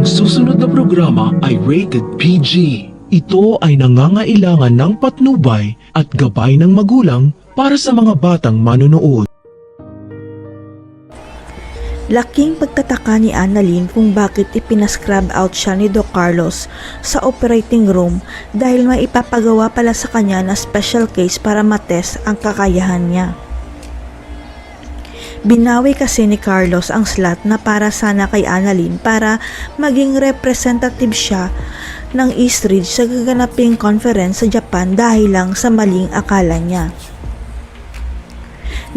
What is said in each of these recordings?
Ang susunod na programa ay rated PG. Ito ay nangangailangan ng patnubay at gabay ng magulang para sa mga batang manonood. Laking pagtataka ni Annalyn kung bakit ipinascrub out siya ni Doc Carlos sa operating room dahil may ipapagawa pala sa kanya na special case para matest ang kakayahan niya. Binawi kasi ni Carlos ang slot na para sana kay Annalyn para maging representative siya ng Eastridge sa gaganaping conference sa Japan dahil lang sa maling akala niya.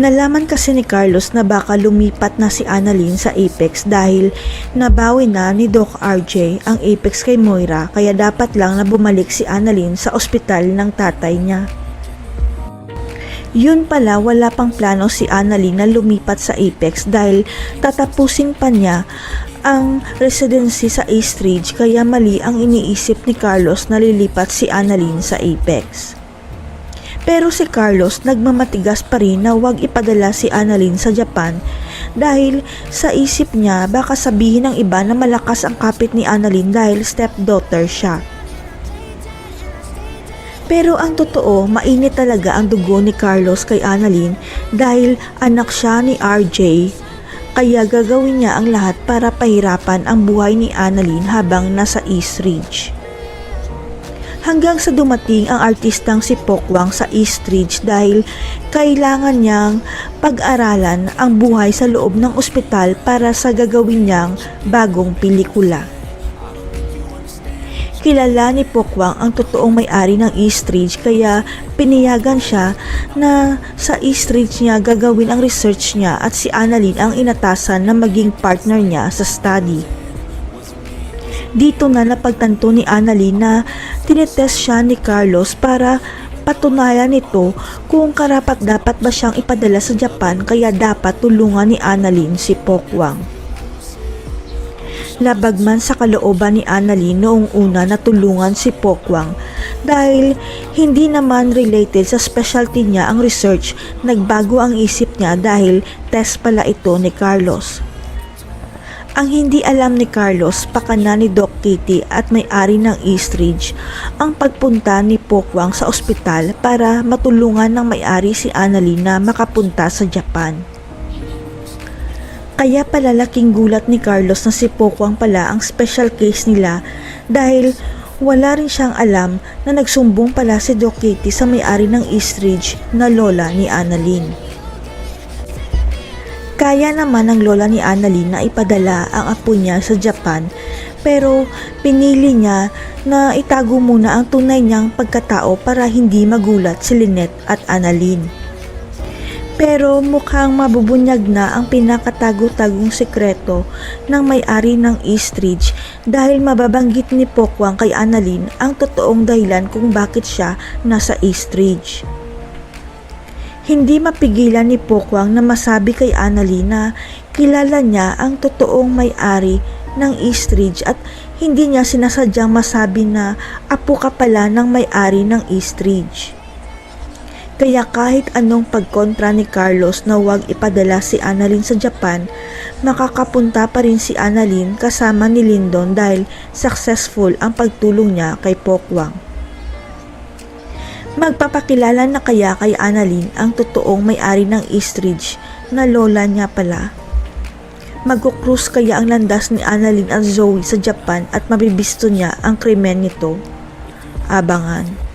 Nalaman kasi ni Carlos na baka lumipat na si Annalyn sa Apex dahil nabawi na ni Doc RJ ang Apex kay Moira kaya dapat lang na bumalik si Annalyn sa ospital ng tatay niya. Yun pala, wala pang plano si Annalyn na lumipat sa Apex dahil tatapusin pa niya ang residency sa Eastridge kaya mali ang iniisip ni Carlos na lilipat si Annalyn sa Apex. Pero si Carlos nagmamatigas pa rin na huwag ipadala si Annalyn sa Japan dahil sa isip niya baka sabihin ng iba na malakas ang kapit ni Annalyn dahil stepdaughter siya. Pero ang totoo, mainit talaga ang dugo ni Carlos kay Annalyn dahil anak siya ni RJ, kaya gagawin niya ang lahat para pahirapan ang buhay ni Annalyn habang nasa Eastridge. Hanggang sa dumating ang artistang si Pokwang sa Eastridge dahil kailangan niyang pag-aralan ang buhay sa loob ng ospital para sa gagawin niyang bagong pelikula. Kilala ni Pokwang ang totoong may-ari ng Eastridge kaya piniyagan siya na sa Eastridge niya gagawin ang research niya at si Annalyn ang inatasan na maging partner niya sa study. Dito na napagtanto ni Annalyn na tinetest siya ni Carlos para patunayan nito kung karapat-dapat ba siyang ipadala sa Japan kaya dapat tulungan ni Annalyn si Pokwang. Labag man sa kalooban ni Annalyn noong una na tulungan si Pokwang dahil hindi naman related sa specialty niya ang research, nagbago ang isip niya dahil test pala ito ni Carlos. Ang hindi alam ni Carlos, pakana ni Doc Kitty at may-ari ng Eastridge ang pagpunta ni Pokwang sa ospital para matulungan ng may-ari si Annalyn na makapunta sa Japan. Kaya pala laking gulat ni Carlos na si Pokwang pala ang special case nila dahil wala rin siyang alam na nagsumbong pala si Doc Kitty sa may-ari ng Eastridge na lola ni Annalyn. Kaya naman ng lola ni Annalyn na ipadala ang apo niya sa Japan pero pinili niya na itago muna ang tunay niyang pagkatao para hindi magulat si Lynette at Annalyn. Pero mukhang mabubunyag na ang pinakatago-tagong sekreto ng may-ari ng Eastridge dahil mababanggit ni Pokwang kay Annalyn ang totoong dahilan kung bakit siya nasa Eastridge. Hindi mapigilan ni Pokwang na masabi kay Annalyn na kilala niya ang totoong may-ari ng Eastridge at hindi niya sinasadyang masabi na apo ka pala ng may-ari ng Eastridge. Kaya kahit anong pagkontra ni Carlos na huwag ipadala si Annalyn sa Japan, makakapunta pa rin si Annalyn kasama ni Lyndon dahil successful ang pagtulong niya kay Pokwang. Magpapakilala na kaya kay Annalyn ang totoong may-ari ng Eastridge na lola niya pala. Mag-cruise kaya ang landas ni Annalyn at Zoe sa Japan at mabibisto niya ang krimen nito? Abangan.